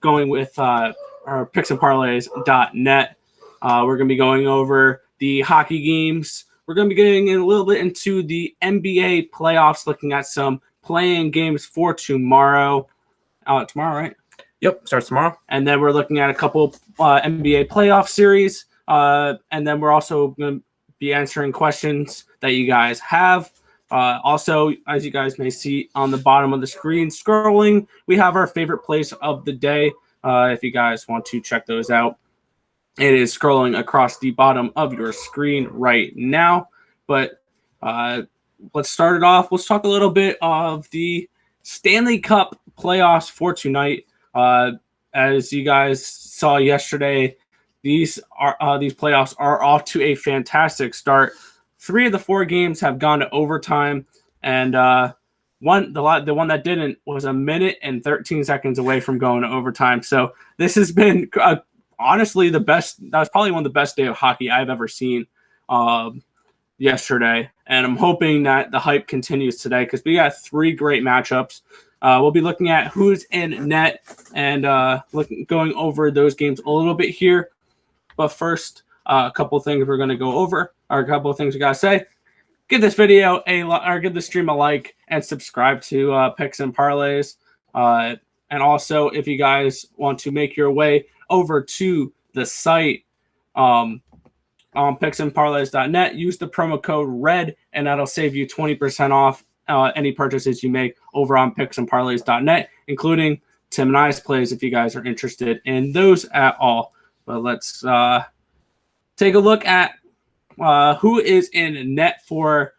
going with our picksandparlays.net. We're going to be going over the hockey games. We're going to be getting in a little bit into the NBA playoffs, looking at some playing games for tomorrow. Tomorrow, right? Yep, starts tomorrow. And then we're looking at a couple NBA playoff series. And then we're also going to be answering questions that you guys have. Also, as you guys may see on the bottom of the screen scrolling, we have our favorite plays of the day. If you guys want to check those out, it is scrolling across the bottom of your screen right now. But let's start it off. Let's talk a little bit of the Stanley Cup playoffs for tonight. As you guys saw yesterday, these playoffs are off to a fantastic start. 3 of the 4 games have gone to overtime, and the one that didn't was a minute and 13 seconds away from going to overtime. So this has been honestly the best. That was probably one of the best day of hockey I've ever seen yesterday, and I'm hoping that the hype continues today because we got 3 great matchups. We'll be looking at who's in net and going over those games a little bit here. But first, a couple of things we're going to go over, or a couple of things we got to say. Give this video or give the stream a like and subscribe to Picks and Parlays. And also, if you guys want to make your way over to the site on picksandparlays.net, use the promo code RED, and that'll save you 20% off any purchases you make over on picksandparlays.net, including Tim and I's plays if you guys are interested in those at all. But let's take a look at who is in net for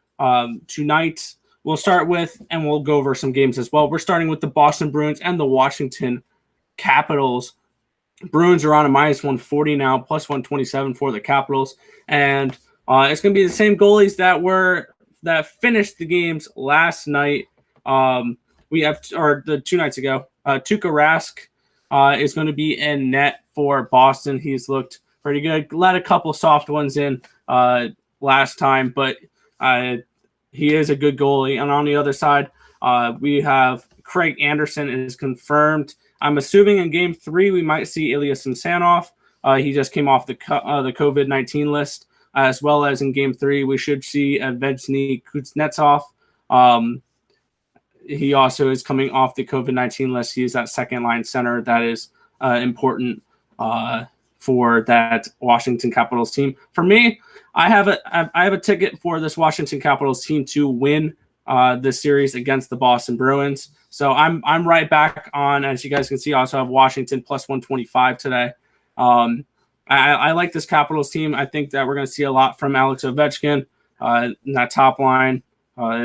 tonight. We'll start with, and we'll go over some games as well. We're starting with the Boston Bruins and the Washington Capitals. Bruins are on a -140 now, plus 127 for the Capitals. And it's going to be the same goalies that finished the games last night. We have, or the 2 nights ago, Tuukka Rask is going to be in net for Boston. He's looked pretty good. Let a couple soft ones in last time, but he is a good goalie. And on the other side, we have Craig Anderson is confirmed. I'm assuming in Game 3 we might see Ilya Samsonov. He just came off the COVID-19 list. As well as in Game 3, we should see Evgeny Kuznetsov. He also is coming off the COVID-19 list. He is that second-line center that is important for that Washington Capitals team. For me, I have a ticket for this Washington Capitals team to win this series against the Boston Bruins. So I'm right back on, as you guys can see, I also have Washington plus 125 today. I like this Capitals team. I think that we're going to see a lot from Alex Ovechkin in that top line.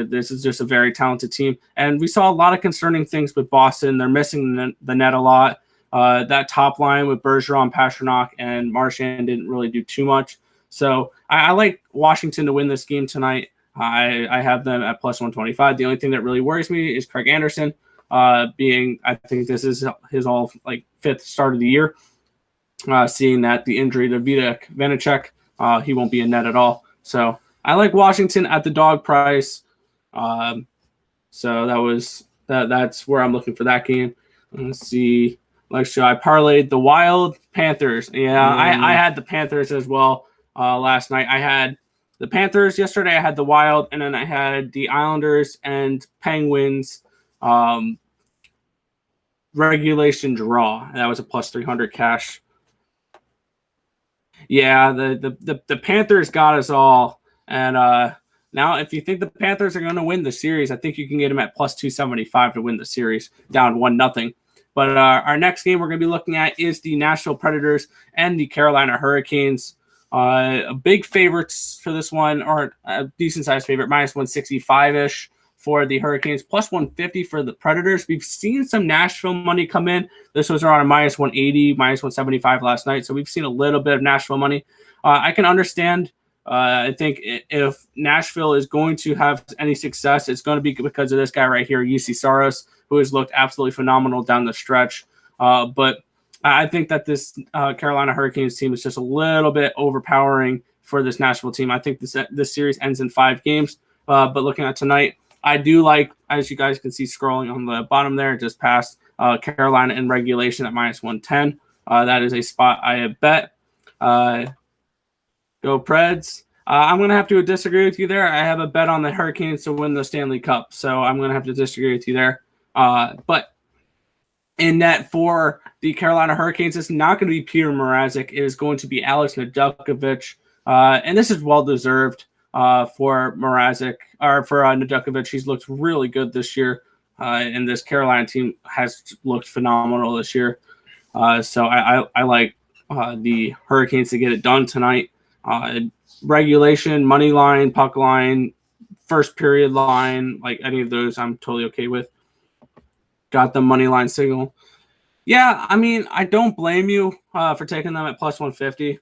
This is just a very talented team. And we saw a lot of concerning things with Boston. They're missing the net a lot. That top line with Bergeron, Pastrnak, and Marchand didn't really do too much. So I like Washington to win this game tonight. I have them at plus 125. The only thing that really worries me is Craig Anderson I think this is his all like 5th start of the year. Seeing that the injury to Vitek Vanacek, he won't be in net at all. So I like Washington at the dog price. So that's where I'm looking for that game. Let's see. I parlayed the Wild Panthers. Yeah, I had the Panthers as well last night. I had the Panthers yesterday. I had the Wild, and then I had the Islanders and Penguins regulation draw. And that was a plus 300 cash. Yeah, the Panthers got us all. And now if you think the Panthers are going to win the series, I think you can get them at plus 275 to win the series, down 1-0. But our next game we're going to be looking at is the Nashville Predators and the Carolina Hurricanes. A big favorites for this one, or a decent-sized favorite, minus 165-ish for the Hurricanes, plus 150 for the Predators. We've seen some Nashville money come in. This was around a minus 180, minus 175 last night, so we've seen a little bit of Nashville money. I can understand. I think if Nashville is going to have any success, it's going to be because of this guy right here, UC Saros, who has looked absolutely phenomenal down the stretch. But I think that this Carolina Hurricanes team is just a little bit overpowering for this Nashville team. I think this series ends in 5 games. But looking at tonight, I do like, as you guys can see scrolling on the bottom there, just past Carolina in regulation at -110. That is a spot I have bet. Go Preds. I'm going to have to disagree with you there. I have a bet on the Hurricanes to win the Stanley Cup, so I'm going to have to disagree with you there. But in net for the Carolina Hurricanes, it's not going to be Peter Mrazek. It is going to be Alex Nedeljkovic, and this is well-deserved for Mrazek, or for Nedeljkovic. He's looked really good this year, and this Carolina team has looked phenomenal this year. So I like the Hurricanes to get it done tonight. Regulation, money line, puck line, first period line, like any of those, I'm totally okay with. Got the money line signal. Yeah, I mean, I don't blame you for taking them at +150.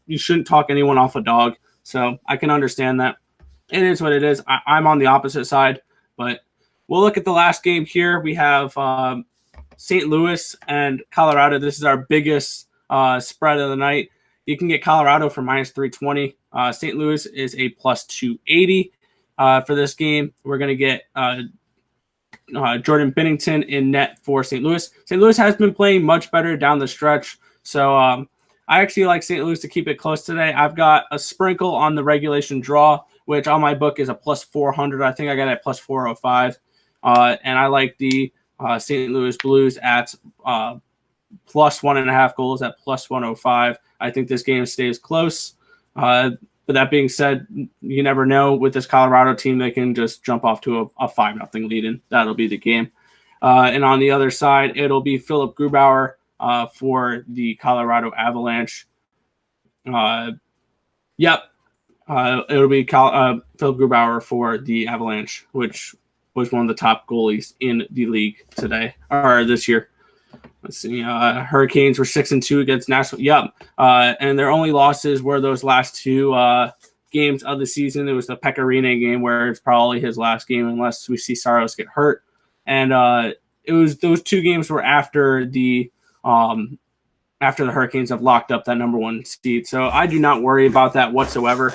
You shouldn't talk anyone off a dog, so I can understand that. It is what it is. I'm on the opposite side, but we'll look at the last game here. We have St. Louis and Colorado. This is our biggest spread of the night. You can get Colorado for -320. St. Louis is a +280 for this game. We're going to get Jordan Binnington in net for St. Louis. St. Louis has been playing much better down the stretch, so I actually like St. Louis to keep it close today. I've got a sprinkle on the regulation draw, which on my book is a +400. I think I got it at +405, and I like the St. Louis Blues at +1.5 goals at +105. I think this game stays close. But that being said, you never know. With this Colorado team, they can just jump off to a 5-0 lead, and that'll be the game. And on the other side, it'll be Philip Grubauer for the Colorado Avalanche. It'll be Philip Grubauer for the Avalanche, which was one of the top goalies in the league today, or this year. Let's see. Hurricanes were 6-2 against Nashville. And their only losses were those last two games of the season. It was the Pecorine game, where it's probably his last game unless we see Saros get hurt. And it was those two games were after the Hurricanes have locked up that number one seed. So I do not worry about that whatsoever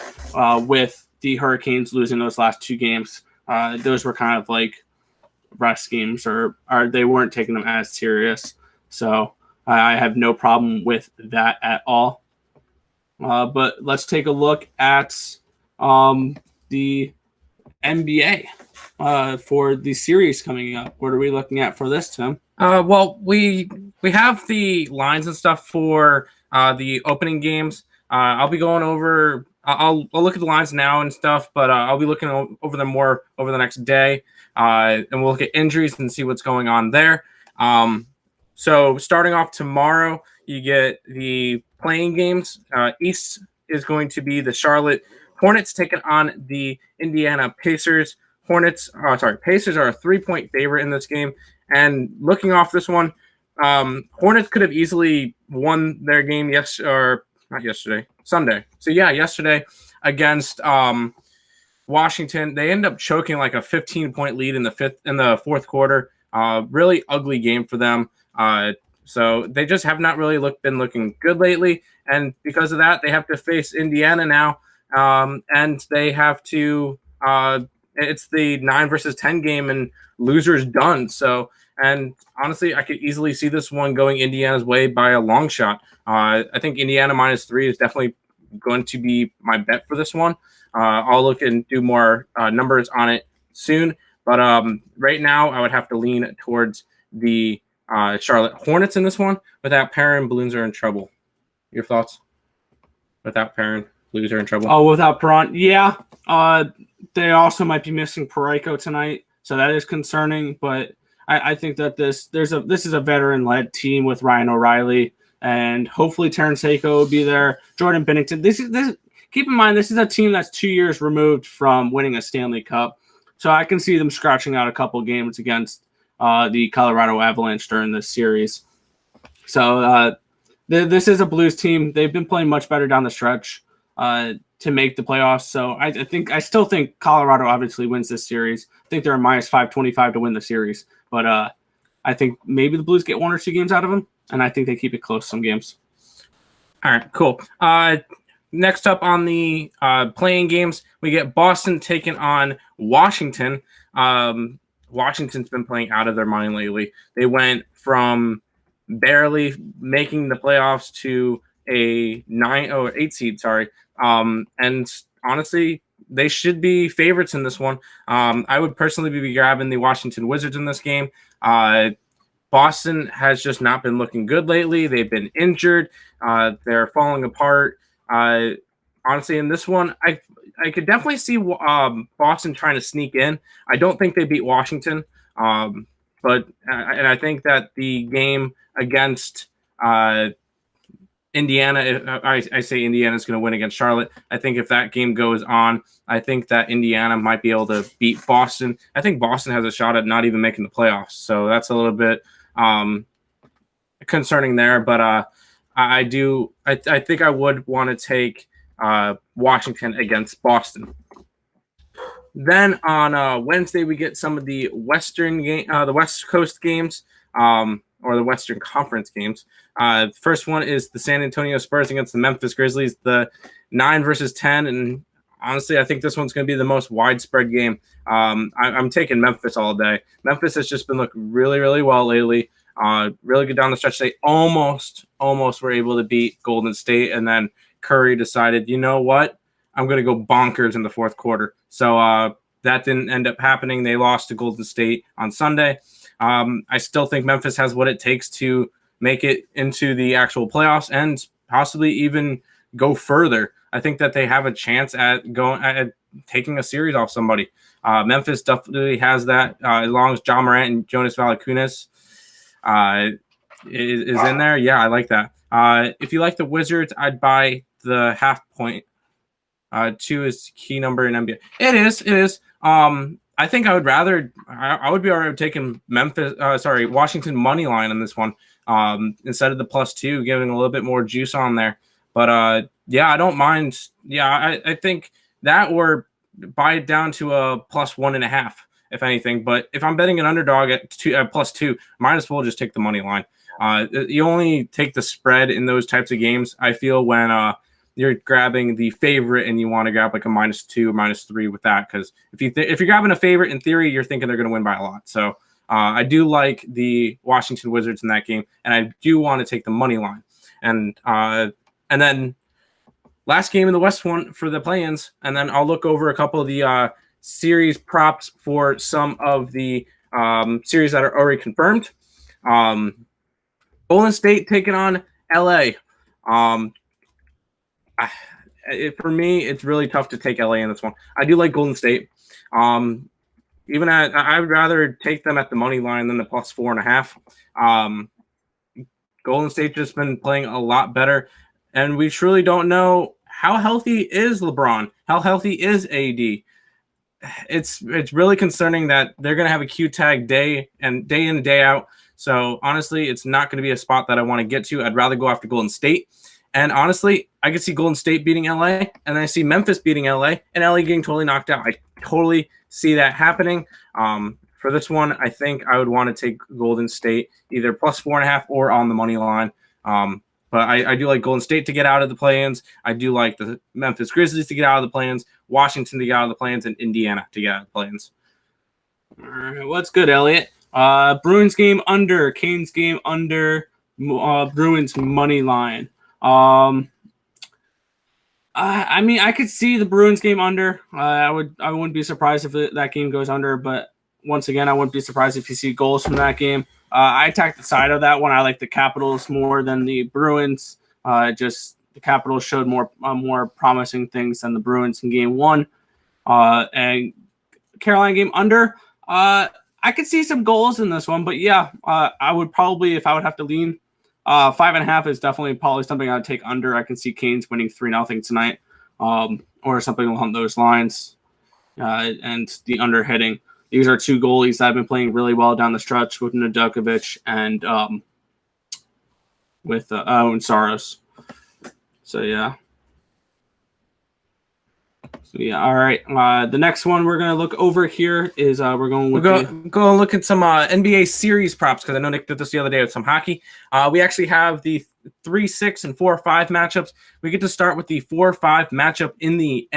with the Hurricanes losing those last two games. Those were kind of like rest games, or they weren't taking them as serious. So I have no problem with that at all. But let's take a look at the NBA for the series coming up. What are we looking at for this, Tim? Well, we have the lines and stuff for the opening games. I'll be going over. I'll look at the lines now and stuff, but I'll be looking over them more over the next day, and we'll look at injuries and see what's going on there. So starting off tomorrow, you get the playing games. East is going to be the Charlotte Hornets taking on the Indiana Pacers. Pacers are a 3-point favorite in this game. And looking off this one, Hornets could have easily won their game Sunday. So yeah, yesterday against Washington, they end up choking like a 15-point lead in the fourth quarter. Really ugly game for them. So they just have not really been looking good lately, and because of that, they have to face Indiana now, and they have to. It's the 9 versus 10 game, and loser's done. So, and honestly, I could easily see this one going Indiana's way by a long shot. I think Indiana -3 is definitely going to be my bet for this one. I'll look and do more numbers on it soon, but right now I would have to lean towards the Charlotte Hornets in this one. Without Perrin, Balloons are in trouble. Your thoughts? Without Perrin, Blues are in trouble. Oh, without Perrin, yeah. They also might be missing Parayko tonight, so that is concerning. But I think that this is a veteran-led team with Ryan O'Reilly, and hopefully Terrence Hayco will be there. Jordan Binnington. This keep in mind, this is a team that's 2 years removed from winning a Stanley Cup, so I can see them scratching out a couple games against the Colorado Avalanche during this series. So this is a Blues team. They've been playing much better down the stretch to make the playoffs. So I still think Colorado obviously wins this series. I think they're a -525 to win the series. But I think maybe the Blues get 1 or 2 games out of them, and I think they keep it close some games. All right, cool. Next up on the playing games, we get Boston taking on Washington. Washington's been playing out of their mind lately. They went from barely making the playoffs to a 8 seed, and honestly, they should be favorites in this one. I would personally be grabbing the Washington Wizards in this game. Boston has just not been looking good lately. They've been injured. They're falling apart. Honestly, in this one, I could definitely see Boston trying to sneak in. I don't think they beat Washington, but I think that the game against Indiana, I say Indiana is going to win against Charlotte. I think if that game goes on, I think that Indiana might be able to beat Boston. I think Boston has a shot at not even making the playoffs, so that's a little bit concerning there. But I think I would want to take Washington against Boston. Then on Wednesday, we get some of the the West Coast games, or the Western Conference games. First one is the San Antonio Spurs against the Memphis Grizzlies, the 9 versus 10. And honestly, I think this one's going to be the most widespread game. I'm taking Memphis all day. Memphis has just been looking really, really well lately. Really good down the stretch. They almost were able to beat Golden State, and then Curry decided, you know what? I'm going to go bonkers in the fourth quarter. So that didn't end up happening. They lost to Golden State on Sunday. I still think Memphis has what it takes to make it into the actual playoffs and possibly even go further. I think that they have a chance at taking a series off somebody. Memphis definitely has that, as long as John Morant and Jonas Valanciunas is in there. Yeah, I like that. If you like the Wizards, I'd buy the half point. 2 is key number in NBA. It is. I think I would rather. I would be alright with taking Washington money line on this one instead of the +2, giving a little bit more juice on there. But yeah, I don't mind. Yeah, I think that, or buy it down to a +1.5, if anything. But if I'm betting an underdog at +2, might as well just take the money line. You only take the spread in those types of games, I feel, when you're grabbing the favorite and you want to grab like a -2 or -3 with that. Because if you're grabbing a favorite, in theory, you're thinking they're going to win by a lot. So I do like the Washington Wizards in that game, and I do want to take the money line. And then last game in the West one for the play-ins, and then I'll look over a couple of the series props for some of the series that are already confirmed. Golden State taking on LA. For me, it's really tough to take LA in this one. I do like Golden State. I would rather take them at the money line than the +4.5. Golden State just been playing a lot better, and we truly don't know how healthy is LeBron, how healthy is AD. It's really concerning that they're going to have a Q tag day in, day out. So honestly, it's not going to be a spot that I want to get to. I'd rather go after Golden State. And honestly, I could see Golden State beating LA, and I see Memphis beating LA, and LA getting totally knocked out. I totally see that happening. For this one, I think I would want to take Golden State either +4.5 or on the money line. But I do like Golden State to get out of the play-ins. I do like the Memphis Grizzlies to get out of the play-ins, Washington to get out of the play-ins, and Indiana to get out of the play-ins. All right, what's good, Elliot? Bruins game under, Canes game under, Bruins money line. I mean, I could see the Bruins game under. I wouldn't be surprised if that game goes under, but once again, I wouldn't be surprised if you see goals from that game. I attacked the side of that one. I like the Capitals more than the Bruins. Just the Capitals showed more promising things than the Bruins in game 1. And Carolina game under. I could see some goals in this one, but yeah, I would probably, if I would have to lean, 5.5 is definitely probably something I'd take under. I can see Canes winning 3-0 tonight, or something along those lines, and the under hitting. These are 2 goalies that have been playing really well down the stretch with Nedeljkovic and with Owen Saros. So yeah. All right. The next one we're going to look over here is we're going to go and look at some NBA series props, because I know Nick did this the other day with some hockey. We actually have the 3-6 and 4-5 matchups. We get to start with the 4-5 matchup in the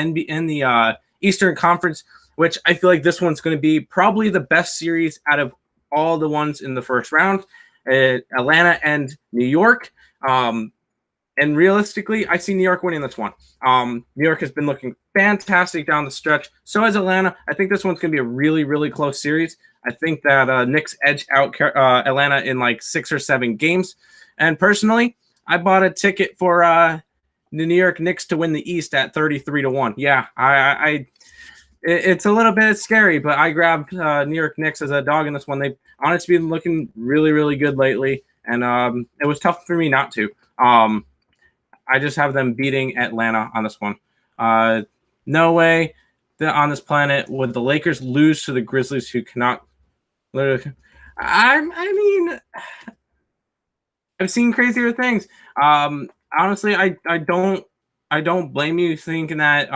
Eastern Conference. which I feel like this one's going to be probably the best series out of all the ones in the first round. Atlanta and New York. And realistically, I see New York winning this one. New York has been looking fantastic down the stretch. So has Atlanta. I think this one's going to be a really, really close series. I think that Knicks edge out Atlanta in like 6 or 7 games. And personally, I bought a ticket for the New York Knicks to win the East at 33-1. Yeah, it's a little bit scary, but I grabbed New York Knicks as a dog in this one. They've honestly been looking really, really good lately, and it was tough for me not to. I just have them beating Atlanta on this one. No way that on this planet would the Lakers lose to the Grizzlies, who cannot. I mean, I've seen crazier things. Honestly, I don't blame you thinking that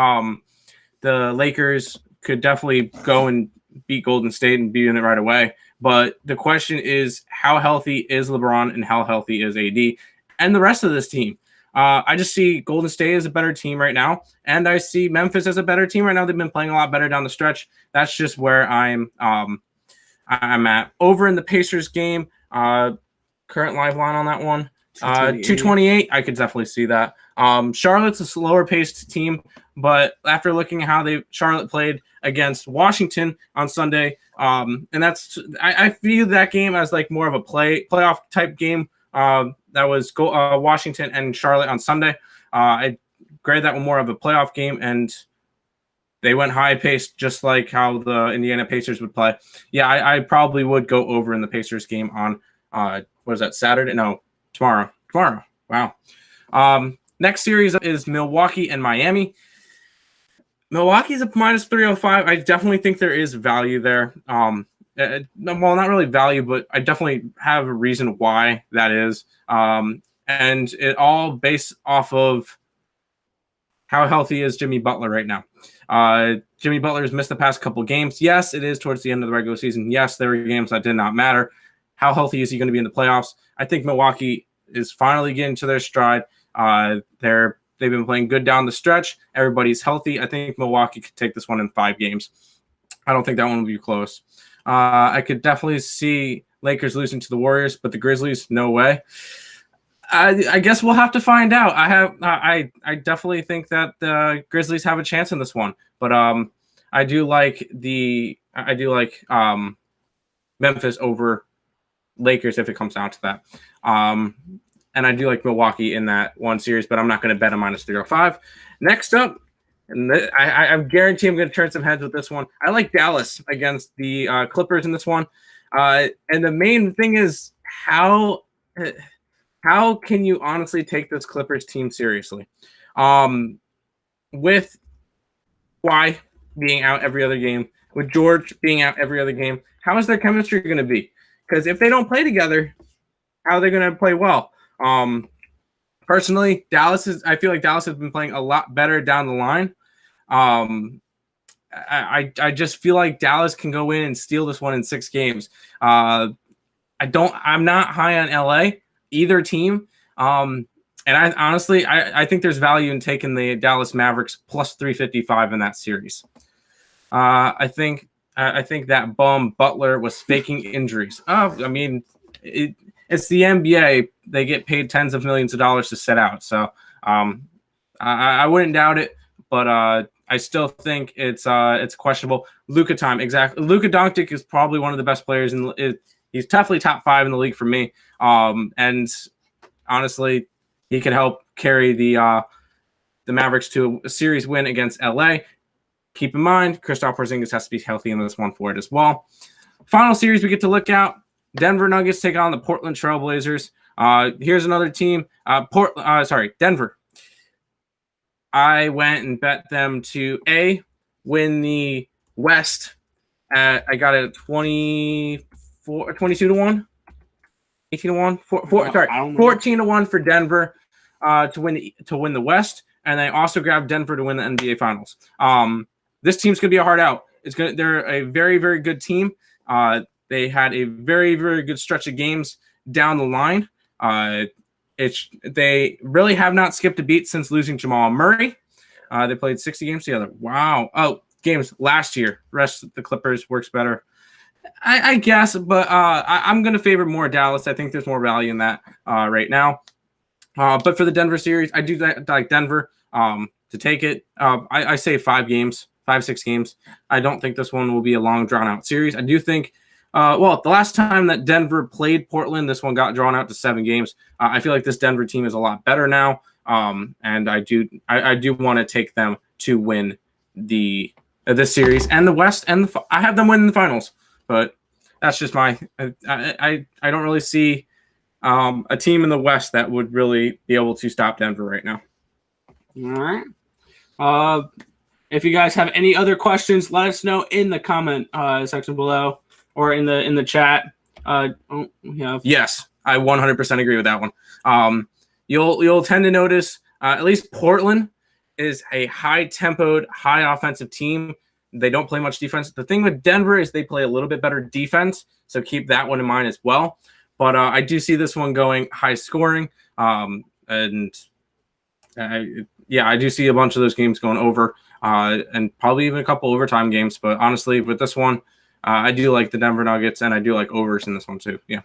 the Lakers could definitely go and beat Golden State and beat it right away. But the question is, how healthy is LeBron and how healthy is AD and the rest of this team? I just see Golden State as a better team right now, and I see Memphis as a better team right now. They've been playing a lot better down the stretch. That's just where I'm at. Over in the Pacers game, current live line on that one, 228. I could definitely see that. Charlotte's a slower paced team, but after looking at how Charlotte played against Washington on Sunday, and that's I view that game as like more of a playoff type game. That was Washington and Charlotte on Sunday. I grade that one more of a playoff game, and they went high paced, just like how the Indiana Pacers would play. Yeah, I probably would go over in the Pacers game on what is that, Saturday? No, tomorrow. Wow. Next series is Milwaukee and Miami. Milwaukee's a minus 305. I definitely think there is value there. Well, not really value, but I definitely have a reason why that is. And it all based off of how healthy is Jimmy Butler right now. Jimmy Butler has missed the past couple games. Yes, it is towards the end of the regular season. Yes, there were games that did not matter. How healthy is he going to be in the playoffs? I think Milwaukee is finally getting to their stride. They've been playing good down the stretch. Everybody's healthy. I think Milwaukee could take this one in 5 games. I don't think that one will be close. I could definitely see Lakers losing to the Warriors, but the Grizzlies, no way. I guess we'll have to find out. I definitely think that the Grizzlies have a chance in this one, but I do like Memphis over Lakers if it comes down to that. And I do like Milwaukee in that one series, but I'm not going to bet a minus 305. Next up, and I guarantee I'm going to turn some heads with this one. I like Dallas against the Clippers in this one. And the main thing is how can you honestly take this Clippers team seriously? With Kawhi being out every other game, with George being out every other game, how is their chemistry going to be? Because if they don't play together, how are they going to play well? Personally, I feel like Dallas has been playing a lot better down the line. I just feel like Dallas can go in and steal this one in 6 games. I'm not high on LA, either team. And I think there's value in taking the Dallas Mavericks plus 355 in that series. I think that bum Butler was faking injuries. I mean, it's the NBA. They get paid tens of millions of dollars to sit out. So I wouldn't doubt it, but I still think it's questionable. Luka time, exactly. Luka Doncic is probably one of the best players he's definitely top 5 in the league for me. And honestly, he could help carry the Mavericks to a series win against LA. Keep in mind, Kristaps Porzingis has to be healthy in this one for it as well. Final series we get to look at: Denver Nuggets take on the Portland Trailblazers. Here's another team. Denver. I went and bet them to win the West. I got it at 22-1, 18-1, 14-1 for Denver to win the West, and I also grabbed Denver to win the NBA Finals. This team's gonna be a hard out. They're a very, very good team. They had a very, very good stretch of games down the line. They really have not skipped a beat since losing Jamal Murray. They played 60 games together. Wow. Oh, games last year. Rest of the Clippers works better, I guess, but I'm going to favor more Dallas. I think there's more value in that right now. But for the Denver series, I do like Denver to take it. I say 5 games, 5-6 games. I don't think this one will be a long, drawn-out series. I do think, the last time that Denver played Portland, this one got drawn out to 7 games. I feel like this Denver team is a lot better now, and I do want to take them to win this series and the West, and I have them winning the finals. But that's just my I don't really see a team in the West that would really be able to stop Denver right now. All right. If you guys have any other questions, let us know in the comment section below or in the chat. Yes, I 100% agree with that one. You'll tend to notice at least Portland is a high-tempoed, high offensive team. They don't play much defense. The thing with Denver is they play a little bit better defense, so keep that one in mind as well. But I do see this one going high scoring, and I do see a bunch of those games going over, and probably even a couple overtime games. But honestly, with this one, I do like the Denver Nuggets, and I do like overs in this one too. Yeah,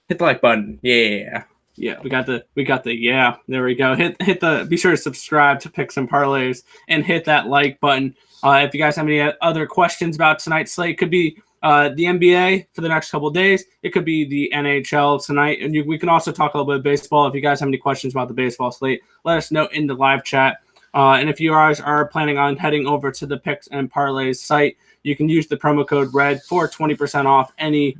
hit the like button. Yeah. Yeah, we got the yeah. There we go. Hit the. Be sure to subscribe to Picks and Parlays and hit that like button. If you guys have any other questions about tonight's slate, it could be the NBA for the next couple of days. It could be the NHL tonight, and we can also talk a little bit of baseball. If you guys have any questions about the baseball slate, let us know in the live chat. And if you guys are planning on heading over to the Picks and Parlays site, you can use the promo code RED for 20% off any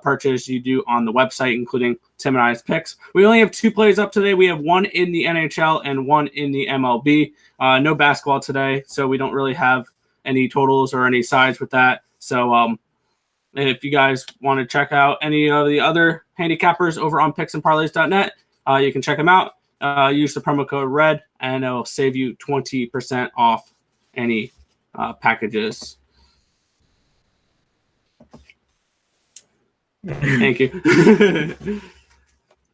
purchase you do on the website, including Tim and I's picks. We only have 2 plays up today. We have one in the NHL and one in the MLB. No basketball today, so we don't really have any totals or any sides with that. So if you guys want to check out any of the other handicappers over on picksandparlays.net, you can check them out. Use the promo code RED, and it'll save you 20% off any packages. Thank you.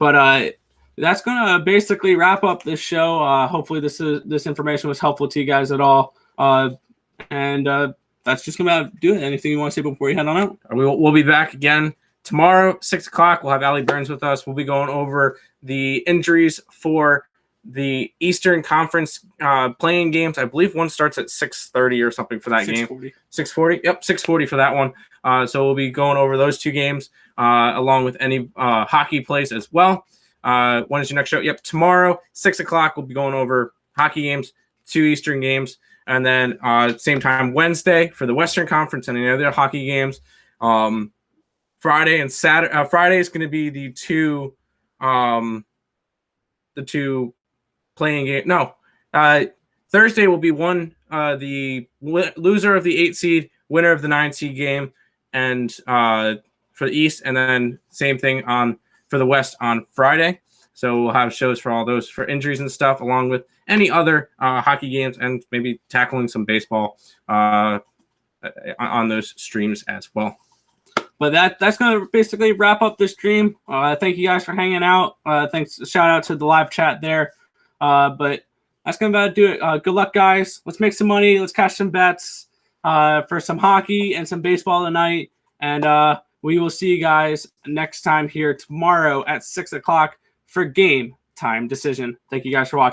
But that's gonna basically wrap up this show. Hopefully this information was helpful to you guys at all. And that's just gonna do it. Anything you want to say before you head on out? We'll be back again tomorrow, 6 o'clock. We'll have Allie Burns with us. We'll be going over the injuries for the Eastern Conference playing games. I believe one starts at 6:30 or something for that 6:40. game. 6:40. Yep, 6:40 for that one. So we'll be going over those 2 games along with any hockey plays as well. When is your next show? Yep, tomorrow, 6 o'clock. We'll be going over hockey games, 2 Eastern games, and then same time Wednesday for the Western Conference and any other hockey games. Friday and Saturday. Friday is going to be the two playing game. No, Thursday will be the loser of the 8 seed, winner of the 9 seed game, and for the East, and then same thing for the West on Friday. So we'll have shows for all those for injuries and stuff, along with any other hockey games and maybe tackling some baseball on those streams as well. But that's going to basically wrap up the stream. Thank you guys for hanging out. Thanks. Shout out to the live chat there. But that's going to do it. Good luck, guys. Let's make some money. Let's cash some bets for some hockey and some baseball tonight. And we will see you guys next time here tomorrow at 6 o'clock for game time decision. Thank you guys for watching.